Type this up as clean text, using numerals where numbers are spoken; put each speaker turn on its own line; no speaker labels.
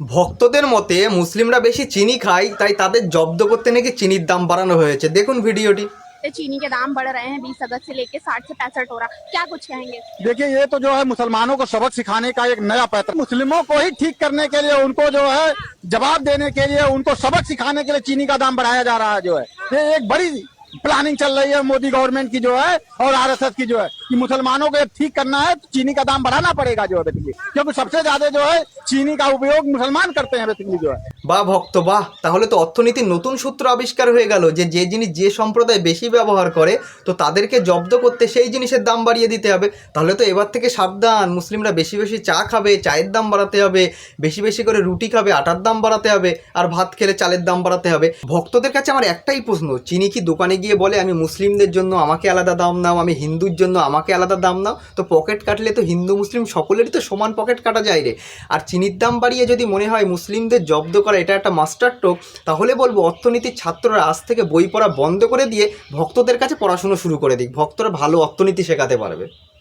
ভক্তদের মতে মুসলিমরা বেশি চিনি খায়, তাই তাদের জব্দ করতে নাকি চিনির দাম বাড়ানো হয়েছে। দেখুন ভিডিওটি।
चीनी के दाम बढ़ रहे हैं 20 अगस्त से लेके 60 से 65 हो रहा, क्या कुछ कहेंगे?
देखिए, ये तो जो है मुसलमानों को सबक सिखाने का एक नया पैटर्न, मुस्लिमों को ही ठीक करने के लिए, उनको जो है जवाब देने के लिए, उनको सबक सिखाने के लिए चीनी का दाम बढ़ाया जा रहा है। जो है ये एक बड़ी प्लानिंग चल रही है मोदी गवर्नमेंट की जो है और आरएसएस की जो है कि मुसलमानों को ठीक करना है तो चीनी का दाम बढ़ाना पड़ेगा जो है बेसिकली, क्योंकि सबसे ज्यादा जो है चीनी का उपयोग मुसलमान करते हैं बेसिकली जो है।
বাহ ভক্ত বাহ, তাহলে তো অর্থনীতির নতুন সূত্র আবিষ্কার হয়ে গেল যে যে জিনিস যে সম্প্রদায় বেশি ব্যবহার করে তো তাদেরকে জব্দ করতে সেই জিনিসের দাম বাড়িয়ে দিতে হবে। তাহলে তো এবার থেকে সাবধান, মুসলিমরা বেশি বেশি চা খাবে, চায়ের দাম বাড়াতে হবে, বেশি বেশি করে রুটি খাবে, আটার দাম বাড়াতে হবে, আর ভাত খেলে চালের দাম বাড়াতে হবে। ভক্তদের কাছে আমার একটাই প্রশ্ন, চিনি কি দোকানে গিয়ে বলে আমি মুসলিমদের জন্য আমাকে আলাদা দাম নাও, আমি হিন্দুর জন্য আমাকে আলাদা দাম নাও? তো পকেট কাটলে তো হিন্দু মুসলিম সকলেরই তো সমান পকেট কাটা যায় রে। আর চিনির দাম বাড়িয়ে যদি মনে হয় মুসলিমদের জব্দ করা এটা একটা মাস্টার স্ট্রোক, তাহলে বলবো অর্থনীতির ছাত্ররা আজ থেকে বই পড়া বন্ধ করে দিয়ে ভক্তদের কাছে পড়াশুনো শুরু করে দিক, ভক্তরা ভালো অর্থনীতি শেখাতে পারবে।